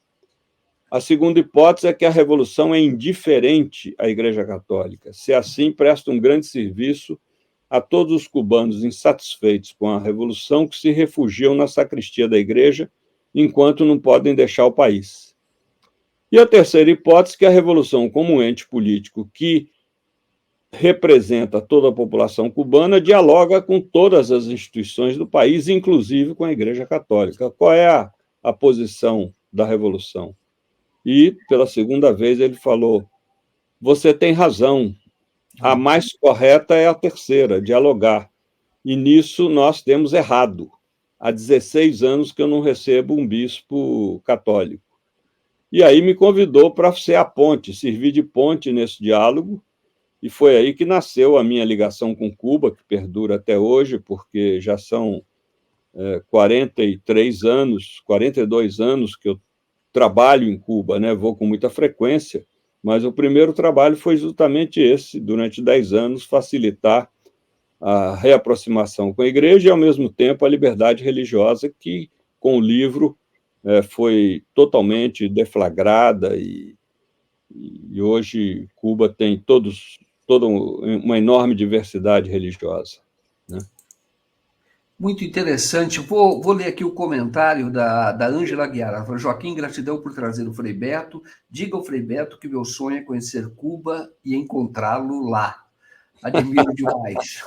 A segunda hipótese é que a revolução é indiferente à Igreja Católica. Se assim, presta um grande serviço a todos os cubanos insatisfeitos com a revolução que se refugiam na sacristia da igreja enquanto não podem deixar o país. E a terceira hipótese é que a revolução, como um ente político que representa toda a população cubana, dialoga com todas as instituições do país, inclusive com a Igreja Católica. Qual é a posição da revolução? E, pela segunda vez, ele falou: você tem razão, a mais correta é a terceira, dialogar. E nisso nós temos errado. Há 16 anos que eu não recebo um bispo católico. E aí me convidou para ser a ponte, servir de ponte nesse diálogo, e foi aí que nasceu a minha ligação com Cuba, que perdura até hoje, porque já são 43 anos, 42 anos que eu trabalho em Cuba, né? Vou com muita frequência, mas o primeiro trabalho foi justamente esse, durante 10 anos, facilitar a reaproximação com a igreja e, ao mesmo tempo, a liberdade religiosa, que, com o livro, foi totalmente deflagrada, e hoje Cuba tem toda uma enorme diversidade religiosa, né? Muito interessante. Vou ler aqui o comentário da Ângela Guiara. Ela falou: Joaquim, gratidão por trazer o Frei Beto. Diga ao Frei Beto que meu sonho é conhecer Cuba e encontrá-lo lá. Admiro demais.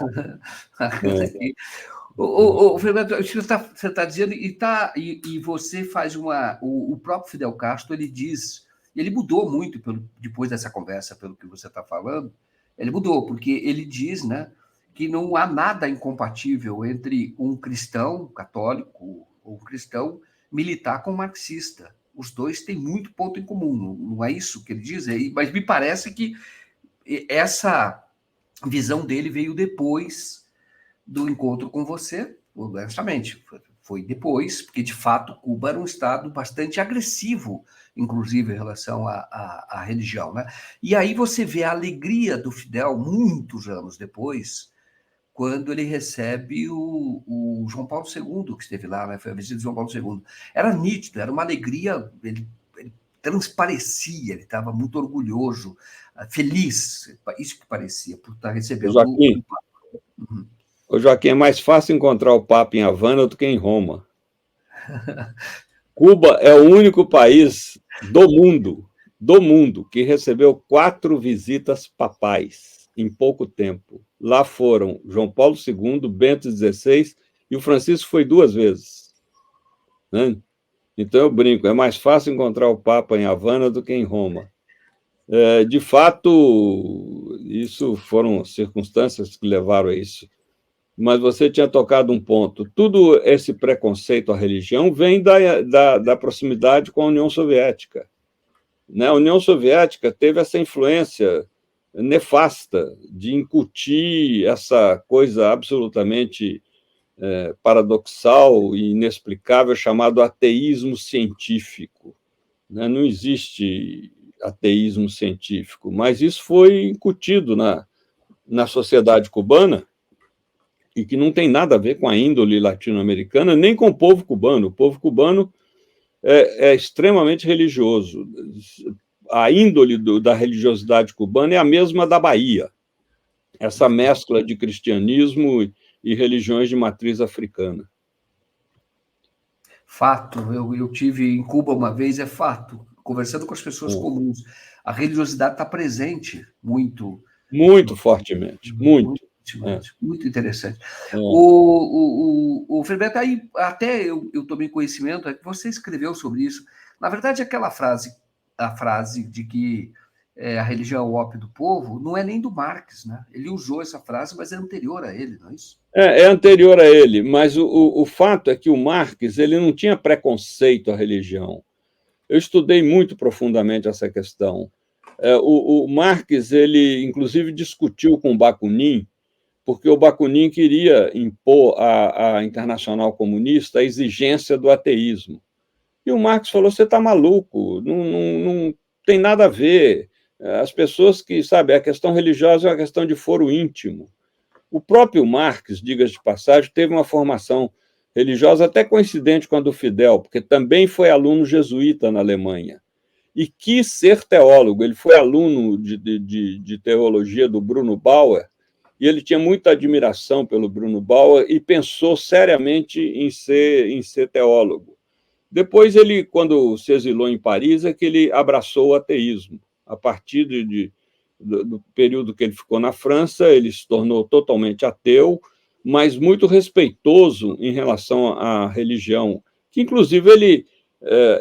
O Frei Beto, você está dizendo, e você faz o próprio Fidel Castro, ele diz, ele mudou muito depois dessa conversa, pelo que você está falando, ele mudou, porque ele diz, né, que não há nada incompatível entre um cristão católico ou um cristão militar com um marxista. Os dois têm muito ponto em comum, não é isso que ele diz? Mas me parece que essa visão dele veio depois do encontro com você, honestamente, foi depois, porque de fato Cuba era um estado bastante agressivo, inclusive em relação à religião, né? E aí você vê a alegria do Fidel, muitos anos depois, quando ele recebe o João Paulo II, que esteve lá, né? Foi a visita de João Paulo II. Era nítido, era uma alegria, ele transparecia, ele estava muito orgulhoso, feliz, isso que parecia, por estar recebendo Joaquim, o Papa. Uhum. Joaquim, é mais fácil encontrar o Papa em Havana do que em Roma. Cuba é o único país do mundo, que recebeu 4 visitas papais em pouco tempo. Lá foram João Paulo II, Bento XVI, e o Francisco foi 2 vezes, né? Então eu brinco, é mais fácil encontrar o Papa em Havana do que em Roma. De fato, isso foram circunstâncias que levaram a isso. Mas você tinha tocado um ponto. Tudo esse preconceito à religião vem da proximidade com a União Soviética, né? A União Soviética teve essa influência nefasta de incutir essa coisa absolutamente paradoxal e inexplicável chamado ateísmo científico, né? Não existe ateísmo científico, mas isso foi incutido na sociedade cubana, e que não tem nada a ver com a índole latino-americana, nem com o povo cubano. O povo cubano é extremamente religioso. A índole da religiosidade cubana é a mesma da Bahia, essa mescla de cristianismo e religiões de matriz africana. Fato, eu tive em Cuba uma vez, é fato, conversando com as pessoas comuns, a religiosidade está presente muito. Muito fortemente, muito. Muito interessante. O Ferbeto, aí até eu tomei conhecimento, é que você escreveu sobre isso. Na verdade, aquela frase, a frase de que a religião é o ópio do povo, não é nem do Marx, né? Ele usou essa frase, mas é anterior a ele, não é isso? É anterior a ele, mas o fato é que o Marx ele não tinha preconceito à religião. Eu estudei muito profundamente essa questão. O Marx, ele inclusive discutiu com o Bakunin, porque o Bakunin queria impor à Internacional Comunista a exigência do ateísmo. E o Marx falou: você está maluco, não tem nada a ver. As pessoas que, sabe, a questão religiosa é uma questão de foro íntimo. O próprio Marx, diga-se de passagem, teve uma formação religiosa até coincidente com a do Fidel, porque também foi aluno jesuíta na Alemanha e quis ser teólogo. Ele foi aluno de teologia do Bruno Bauer, e ele tinha muita admiração pelo Bruno Bauer e pensou seriamente em ser teólogo. Depois, ele, quando se exilou em Paris, é que ele abraçou o ateísmo. A partir do período que ele ficou na França, ele se tornou totalmente ateu, mas muito respeitoso em relação à religião, que, inclusive, ele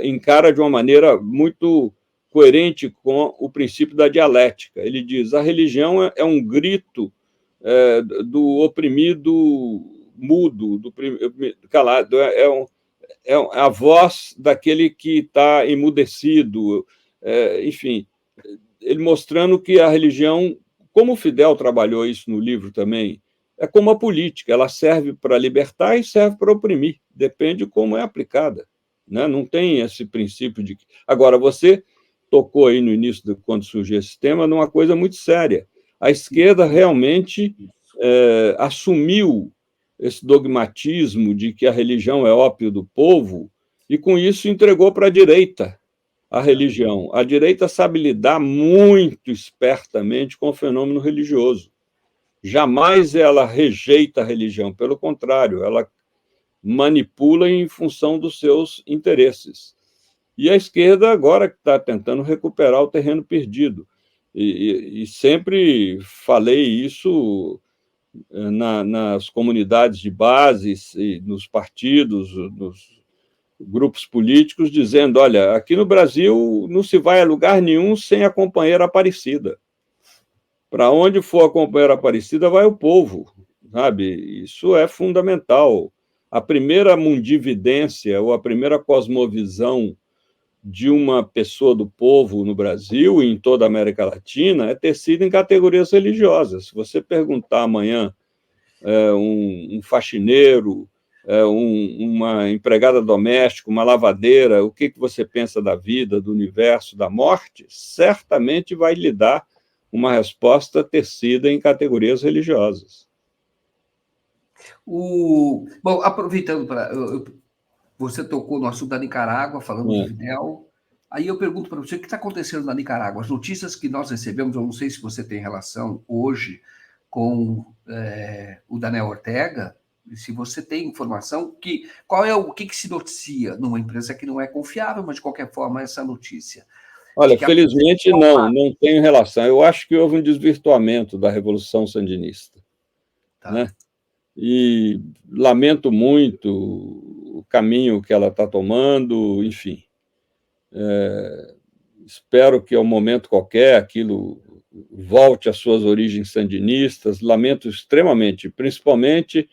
encara de uma maneira muito coerente com o princípio da dialética. Ele diz: a religião é um grito do oprimido mudo, do calado, é a voz daquele que está emudecido, enfim, ele mostrando que a religião, como o Fidel trabalhou isso no livro também, é como a política, ela serve para libertar e serve para oprimir, depende de como é aplicada, né? Não tem esse princípio de... Agora, você tocou aí no início, quando surgiu esse tema, numa coisa muito séria. A esquerda realmente assumiu esse dogmatismo de que a religião é ópio do povo e, com isso, entregou para a direita a religião. A direita sabe lidar muito espertamente com o fenômeno religioso. Jamais ela rejeita a religião, pelo contrário, ela manipula em função dos seus interesses. E a esquerda agora está tentando recuperar o terreno perdido. E sempre falei isso nas comunidades de base, nos partidos, nos grupos políticos, dizendo: olha, aqui no Brasil não se vai a lugar nenhum sem a companheira Aparecida. Para onde for a companheira Aparecida, vai o povo, sabe? Isso é fundamental. A primeira mundividência, ou a primeira cosmovisão de uma pessoa do povo no Brasil e em toda a América Latina é tecida em categorias religiosas. Se você perguntar amanhã um faxineiro, uma empregada doméstica, uma lavadeira, o que você pensa da vida, do universo, da morte, certamente vai lhe dar uma resposta tecida em categorias religiosas. Bom, aproveitando para... Você tocou no assunto da Nicarágua, falando de Fidel. Aí eu pergunto para você, o que está acontecendo na Nicarágua? As notícias que nós recebemos, eu não sei se você tem relação hoje com o Daniel Ortega, se você tem informação, o que se noticia numa empresa que não é confiável, mas de qualquer forma essa notícia. Olha, felizmente não tenho relação. Eu acho que houve um desvirtuamento da Revolução Sandinista. Tá. Né? E lamento muito o caminho que ela está tomando, enfim. Espero que, a um momento qualquer, aquilo volte às suas origens sandinistas. Lamento extremamente, principalmente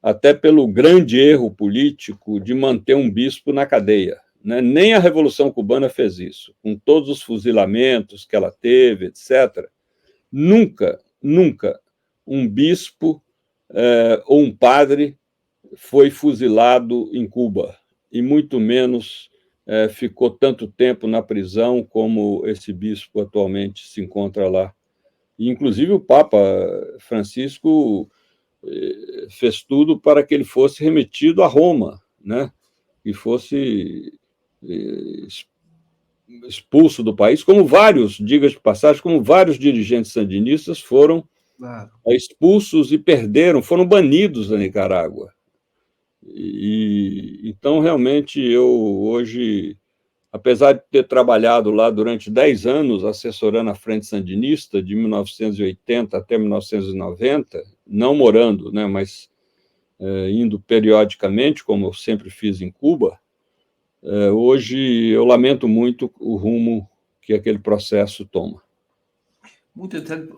até pelo grande erro político de manter um bispo na cadeia. Né? Nem a Revolução Cubana fez isso, com todos os fuzilamentos que ela teve, etc. Nunca um bispo ou um padre foi fuzilado em Cuba, e muito menos ficou tanto tempo na prisão como esse bispo atualmente se encontra lá. E, inclusive, o Papa Francisco fez tudo para que ele fosse remetido a Roma, né? E fosse expulso do país, como vários, diga-se de passagem, como vários dirigentes sandinistas foram expulsos e foram banidos da Nicarágua. Então, realmente, eu hoje, apesar de ter trabalhado lá durante 10 anos, assessorando a Frente Sandinista, de 1980 até 1990, não morando, né, mas indo periodicamente, como eu sempre fiz em Cuba, hoje eu lamento muito o rumo que aquele processo toma. Muito interessante.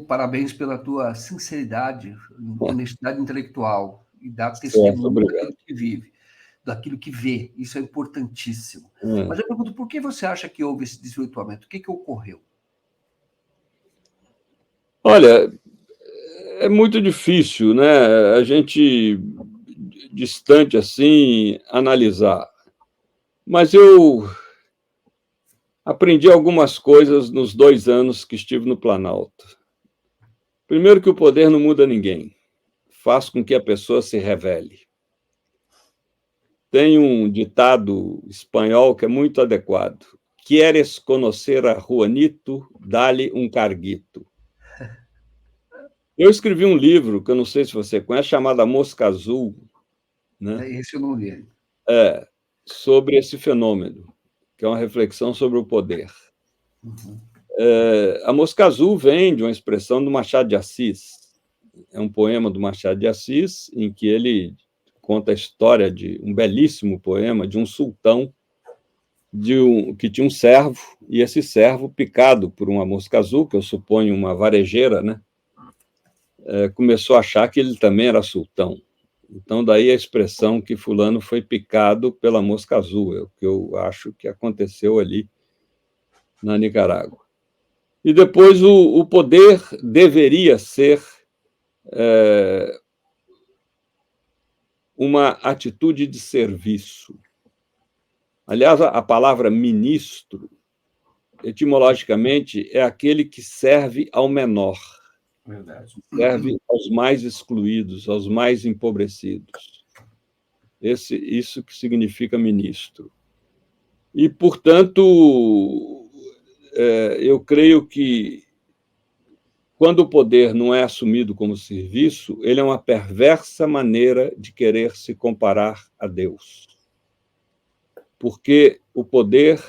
Parabéns pela tua sinceridade, honestidade intelectual e dar testemunho daquilo que vive, daquilo que vê. Isso é importantíssimo. Mas eu pergunto, por que você acha que houve esse desvirtuamento? O que ocorreu? Olha, é muito difícil, né? A gente, distante assim, analisar. Mas eu aprendi algumas coisas nos 2 anos que estive no Planalto. Primeiro que o poder não muda ninguém, faz com que a pessoa se revele. Tem um ditado espanhol que é muito adequado. Quieres conocer a Juanito, dá-lhe um carguito. Eu escrevi um livro, que eu não sei se você conhece, chamado A Mosca Azul, né? Esse eu não li. Sobre esse fenômeno, que é uma reflexão sobre o poder. Uhum. A Mosca Azul vem de uma expressão do Machado de Assis. É um poema do Machado de Assis, em que ele conta a história de um belíssimo poema de um sultão que tinha um servo, e esse servo, picado por uma mosca azul, que eu suponho uma varejeira, né, começou a achar que ele também era sultão. Então, daí a expressão que fulano foi picado pela mosca azul, é o que eu acho que aconteceu ali na Nicarágua. E depois o poder deveria ser uma atitude de serviço. Aliás, a palavra ministro, etimologicamente, é aquele que serve ao menor. Verdade. Serve aos mais excluídos, aos mais empobrecidos. Isso que significa ministro. E, portanto, eu creio que, quando o poder não é assumido como serviço, ele é uma perversa maneira de querer se comparar a Deus. Porque o poder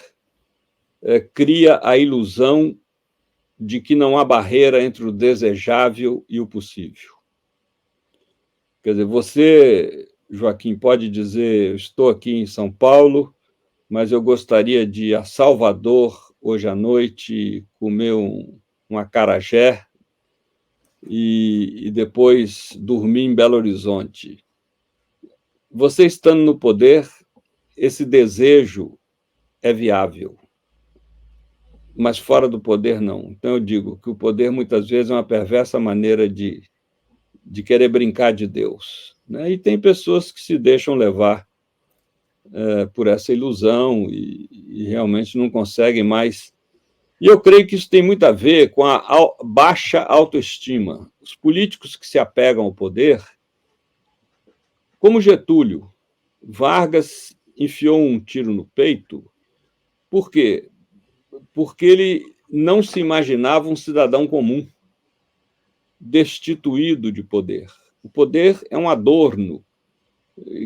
cria a ilusão de que não há barreira entre o desejável e o possível. Quer dizer, você, Joaquim, pode dizer, eu estou aqui em São Paulo, mas eu gostaria de ir a Salvador hoje à noite, comer um acarajé e depois dormir em Belo Horizonte. Você estando no poder, esse desejo é viável, mas fora do poder, não. Então, eu digo que o poder, muitas vezes, é uma perversa maneira de querer brincar de Deus, né? E tem pessoas que se deixam levar por essa ilusão e realmente não conseguem mais. E eu creio que isso tem muito a ver com a baixa autoestima. Os políticos que se apegam ao poder, como Getúlio, Vargas enfiou um tiro no peito. Por quê? Porque ele não se imaginava um cidadão comum, destituído de poder. O poder é um adorno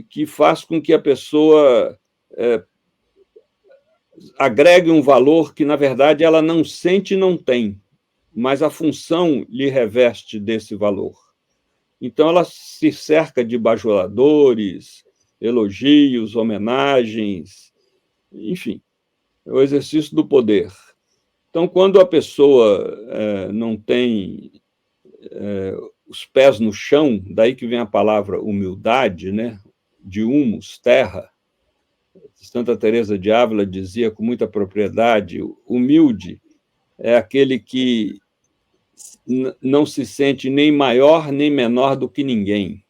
que faz com que a pessoa agregue um valor que, na verdade, ela não sente e não tem, mas a função lhe reveste desse valor. Então, ela se cerca de bajuladores, elogios, homenagens, enfim, é o exercício do poder. Então, quando a pessoa não tem os pés no chão, daí que vem a palavra humildade, né? De humus, terra. Santa Teresa de Ávila dizia com muita propriedade: humilde é aquele que não se sente nem maior nem menor do que ninguém.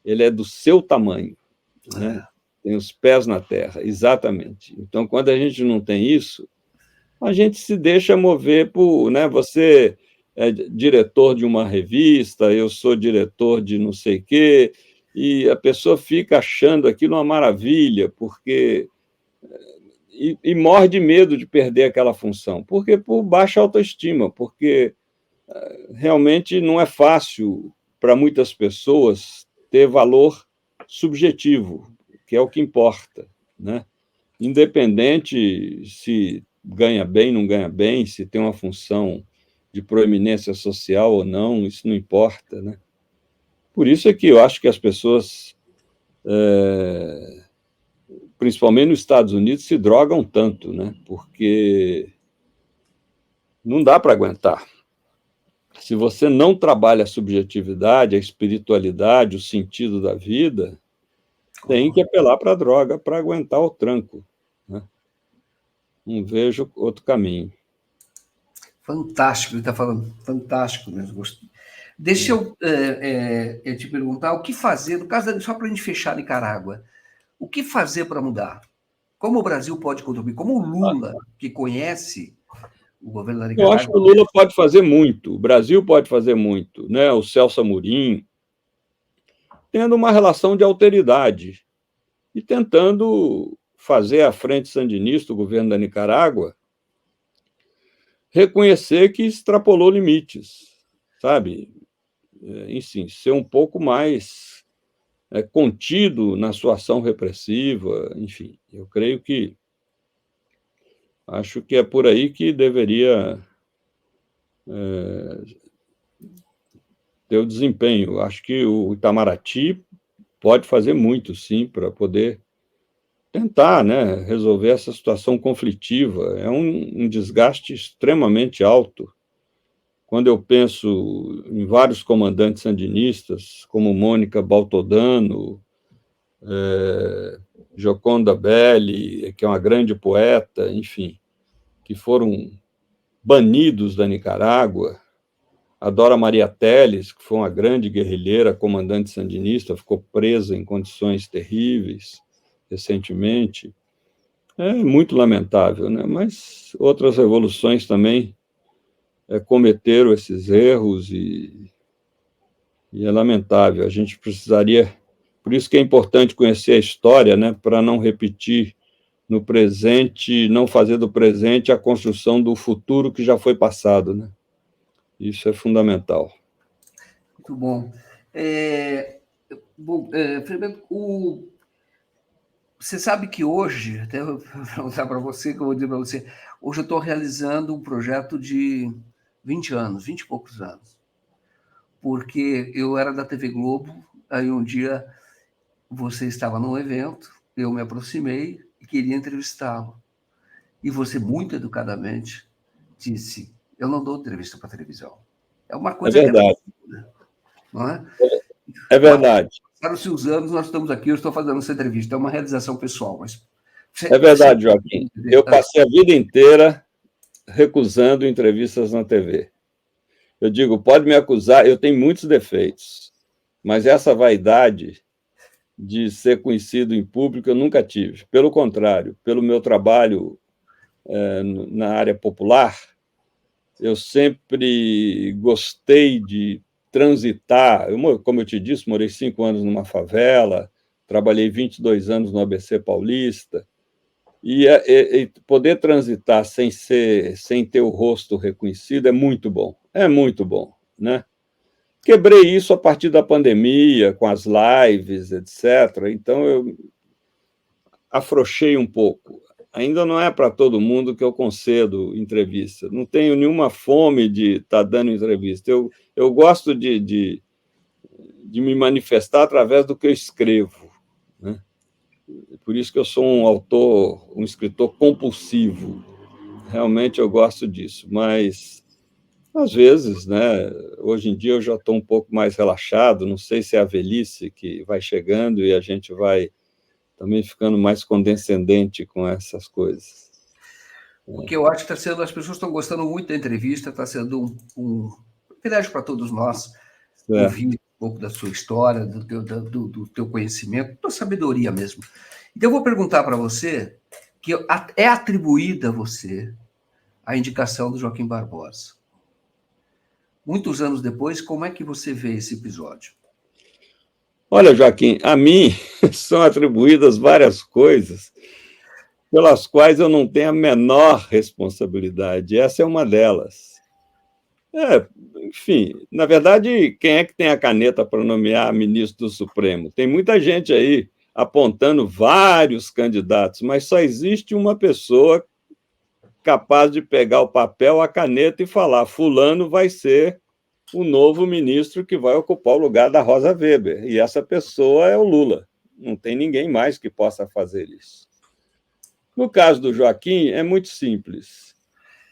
Ele é do seu tamanho, né? Tem os pés na terra, exatamente. Então, quando a gente não tem isso, a gente se deixa mover por, né? Você é diretor de uma revista, eu sou diretor de não sei o quê, e a pessoa fica achando aquilo uma maravilha, porque e morre de medo de perder aquela função, porque por baixa autoestima, porque realmente não é fácil para muitas pessoas ter valor subjetivo, que é o que importa, né? Independente se ganha bem, não ganha bem, se tem uma função de proeminência social ou não, isso não importa, né? Por isso é que eu acho que as pessoas, principalmente nos Estados Unidos, se drogam tanto, né? Porque não dá para aguentar. Se você não trabalha a subjetividade, a espiritualidade, o sentido da vida, tem que apelar para a droga para aguentar o tranco, né? Não vejo outro caminho. Fantástico, ele está falando, fantástico mesmo. Deixa eu te perguntar o que fazer, no caso, só para a gente fechar Nicarágua, o que fazer para mudar? Como o Brasil pode contribuir? Como o Lula, que conhece o governo da Eu acho que o Nicarágua. Lula pode fazer muito, o Brasil pode fazer muito, né? O Celso Amorim, tendo uma relação de alteridade e tentando fazer a Frente Sandinista, o governo da Nicarágua, reconhecer que extrapolou limites, sabe? Enfim, ser um pouco mais contido na sua ação repressiva, enfim, eu creio que acho que é por aí que deveria ter o desempenho. Acho que o Itamaraty pode fazer muito, sim, para poder tentar, né, resolver essa situação conflitiva. É um desgaste extremamente alto. Quando eu penso em vários comandantes sandinistas, como Mônica Baltodano, Gioconda Belli, que é uma grande poeta, enfim, que foram banidos da Nicarágua, a Dora Maria Telles, que foi uma grande guerrilheira, comandante sandinista, ficou presa em condições terríveis recentemente. É muito lamentável, né? Mas outras revoluções também cometeram esses erros e é lamentável. A gente precisaria... Por isso que é importante conhecer a história, né? Para não repetir no presente, não fazer do presente a construção do futuro que já foi passado, né? Isso é fundamental. Muito bom. Fernando, você sabe que hoje, até eu vou perguntar para você, que eu vou dizer para você, hoje eu estou realizando um projeto de 20 anos, 20 e poucos anos, porque eu era da TV Globo, aí um dia você estava num evento, eu me aproximei e queria entrevistá-lo. E você, muito educadamente, disse: eu não dou entrevista para televisão. É uma É coisa que é verdade. absurda, não é? É verdade. Passaram-se os anos, nós estamos aqui, eu estou fazendo essa entrevista, é uma realização pessoal, mas... É verdade, Joaquim. Eu passei a vida inteira recusando entrevistas na TV. Eu digo, pode me acusar, eu tenho muitos defeitos, mas essa vaidade de ser conhecido em público eu nunca tive. Pelo contrário, pelo meu trabalho na área popular, eu sempre gostei de transitar. Como eu te disse, morei 5 anos numa favela, trabalhei 22 anos no ABC Paulista, e poder transitar sem ter o rosto reconhecido é muito bom, né? Quebrei isso a partir da pandemia, com as lives, etc. Então, eu afrouxei um pouco. Ainda não é para todo mundo que eu concedo entrevista. Não tenho nenhuma fome de estar dando entrevista. Eu gosto de me manifestar através do que eu escrevo, né? Por isso que eu sou um escritor compulsivo. Realmente eu gosto disso, mas às vezes, né, hoje em dia eu já estou um pouco mais relaxado, não sei se é a velhice que vai chegando e a gente vai também ficando mais condescendente com essas coisas. Porque eu acho que as pessoas estão gostando muito da entrevista, está sendo um privilégio para todos nós ouvir um pouco da sua história, do teu conhecimento, da sabedoria mesmo. Então, eu vou perguntar para você que é atribuída a você a indicação do Joaquim Barbosa. Muitos anos depois, como é que você vê esse episódio? Olha, Joaquim, a mim são atribuídas várias coisas pelas quais eu não tenho a menor responsabilidade. Essa é uma delas. Enfim, na verdade, quem é que tem a caneta para nomear ministro do Supremo? Tem muita gente aí apontando vários candidatos, mas só existe uma pessoa capaz de pegar o papel, a caneta e falar: fulano vai ser o novo ministro que vai ocupar o lugar da Rosa Weber. E essa pessoa é o Lula. Não tem ninguém mais que possa fazer isso. No caso do Joaquim, é muito simples.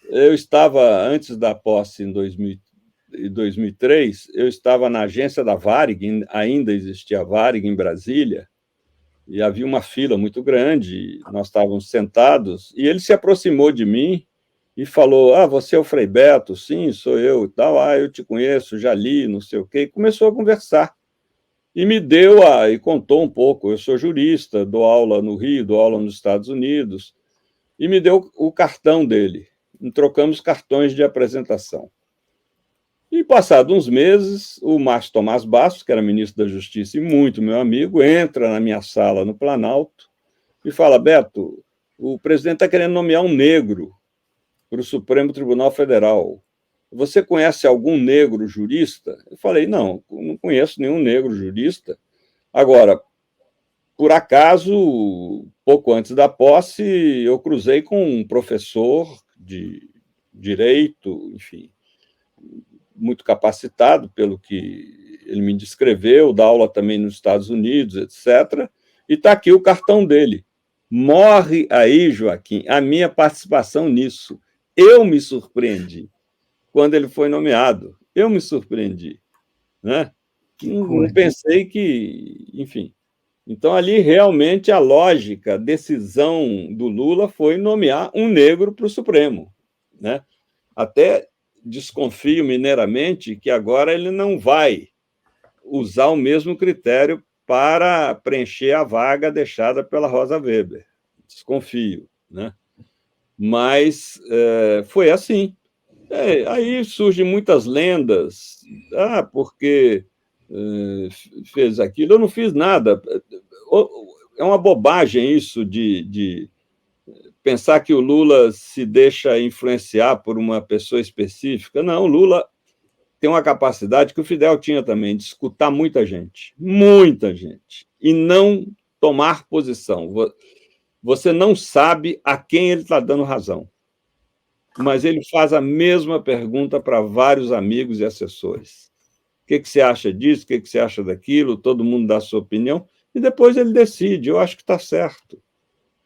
Eu estava, antes da posse em 2003, eu estava na agência da Varig, ainda existia a Varig em Brasília, e havia uma fila muito grande, nós estávamos sentados, e ele se aproximou de mim e falou: você é o Frei Beto? Sim, sou eu, e tal. Eu te conheço, já li, não sei o quê. E começou a conversar. E e contou um pouco. Eu sou jurista, dou aula no Rio, dou aula nos Estados Unidos, e me deu o cartão dele. trocamos cartões de apresentação. E, passados uns meses, o Márcio Tomás Bastos, que era ministro da Justiça e muito meu amigo, entra na minha sala no Planalto e fala: Beto, o presidente está querendo nomear um negro para o Supremo Tribunal Federal. Você conhece algum negro jurista? Eu falei: não conheço nenhum negro jurista. Agora, por acaso, pouco antes da posse, eu cruzei com um professor de direito, enfim, muito capacitado, pelo que ele me descreveu, dá aula também nos Estados Unidos, etc. E está aqui o cartão dele. Morre aí, Joaquim, a minha participação nisso. Eu me surpreendi quando ele foi nomeado. Eu me surpreendi, né? Não pensei que... Enfim. Então, ali, realmente, a lógica, a decisão do Lula foi nomear um negro para o Supremo, né? Até desconfio mineiramente que agora ele não vai usar o mesmo critério para preencher a vaga deixada pela Rosa Weber. Desconfio, né? Mas foi assim. Aí surgem muitas lendas, porque fez aquilo. Eu não fiz nada. É uma bobagem isso de pensar que o Lula se deixa influenciar por uma pessoa específica. Não, o Lula tem uma capacidade que o Fidel tinha também, de escutar muita gente, e não tomar posição. Você não sabe a quem ele está dando razão, mas ele faz a mesma pergunta para vários amigos e assessores. O que você acha disso? O que você acha daquilo? Todo mundo dá a sua opinião, e depois ele decide. Eu acho que está certo,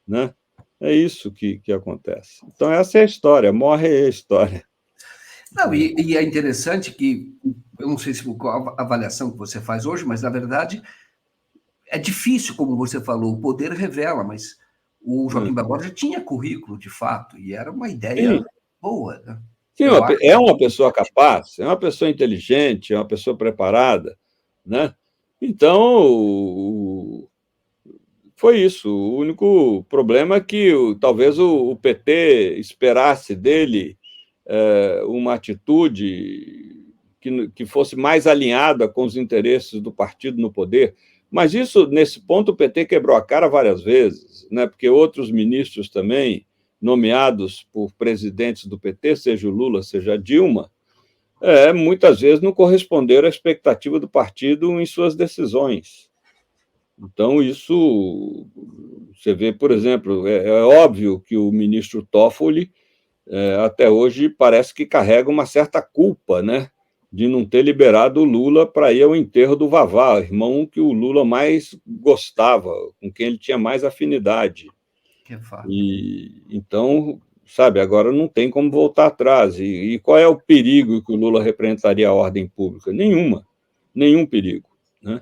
né? É isso que acontece. Então, essa é a história, morre a história. Não, e é interessante que, eu não sei qual a avaliação que você faz hoje, mas, na verdade, é difícil, como você falou, o poder revela, mas o Joaquim Barbosa tinha currículo, de fato, e era uma ideia boa, né? Sim, é uma pessoa capaz, é uma pessoa inteligente, é uma pessoa preparada, né? Então, foi isso. O único problema é que talvez o PT esperasse dele uma atitude que fosse mais alinhada com os interesses do partido no poder. Mas isso, nesse ponto, o PT quebrou a cara várias vezes, né? Porque outros ministros também, nomeados por presidentes do PT, seja o Lula, seja a Dilma, muitas vezes não corresponderam à expectativa do partido em suas decisões. Então, isso, você vê, por exemplo, é óbvio que o ministro Toffoli, até hoje, parece que carrega uma certa culpa, né, de não ter liberado o Lula para ir ao enterro do Vavá, irmão que o Lula mais gostava, com quem ele tinha mais afinidade. Que fato. E, então, sabe, agora não tem como voltar atrás. E qual é o perigo que o Lula representaria à ordem pública? Nenhum perigo, né?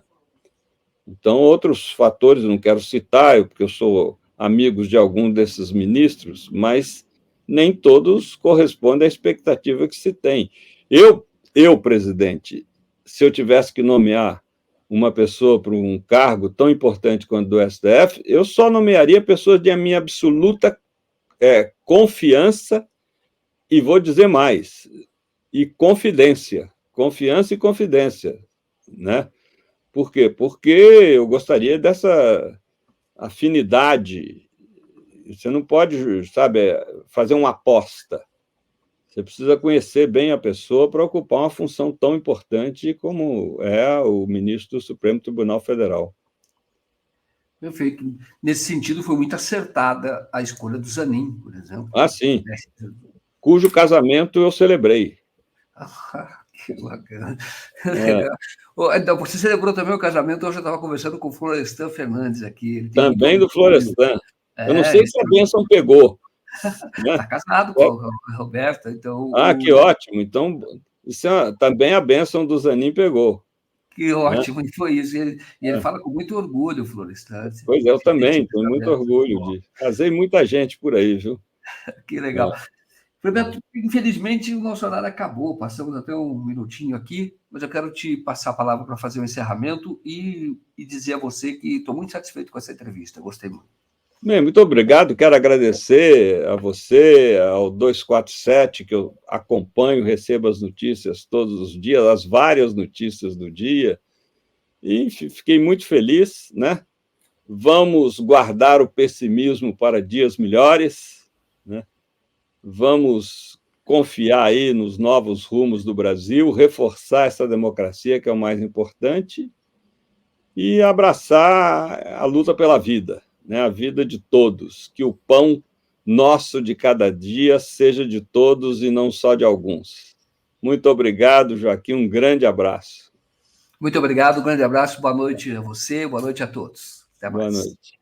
Então, outros fatores, não quero citar, porque eu sou amigo de algum desses ministros, mas nem todos correspondem à expectativa que se tem. Presidente, se eu tivesse que nomear uma pessoa para um cargo tão importante quanto do STF, eu só nomearia pessoas de minha absoluta confiança, e vou dizer mais, e confidência. Confiança e confidência, né? Por quê? Porque eu gostaria dessa afinidade. Você não pode, sabe, fazer uma aposta. Você precisa conhecer bem a pessoa para ocupar uma função tão importante como é o ministro do Supremo Tribunal Federal. Perfeito. Nesse sentido, foi muito acertada a escolha do Zanin, por exemplo. Sim. Cujo casamento eu celebrei. Que bacana. Legal. Então, você celebrou também o casamento, eu já estava conversando com o Florestan Fernandes aqui. Também do Florestan. Eu não sei se a bênção pegou. Está casado com a Roberta, então... Que ótimo. Então, isso também a bênção do Zanin pegou. Que ótimo, e foi isso. E ele fala com muito orgulho, Florestan. Pois eu também, tenho muito orgulho casei muita gente por aí, viu? Que legal. Roberto, infelizmente o nosso horário acabou, passamos até um minutinho aqui, mas eu quero te passar a palavra para fazer o encerramento e dizer a você que estou muito satisfeito com essa entrevista, gostei muito. Bem, muito obrigado. Quero agradecer a você, ao 247, que eu acompanho, recebo as notícias todos os dias, as várias notícias do dia, e fiquei muito feliz, né? Vamos guardar o pessimismo para dias melhores, né? Vamos confiar aí nos novos rumos do Brasil, reforçar essa democracia, que é o mais importante, e abraçar a luta pela vida, né? A vida de todos, que o pão nosso de cada dia seja de todos e não só de alguns. Muito obrigado, Joaquim, um grande abraço. Muito obrigado, um grande abraço, boa noite a você, boa noite a todos. Até Boa mais. noite.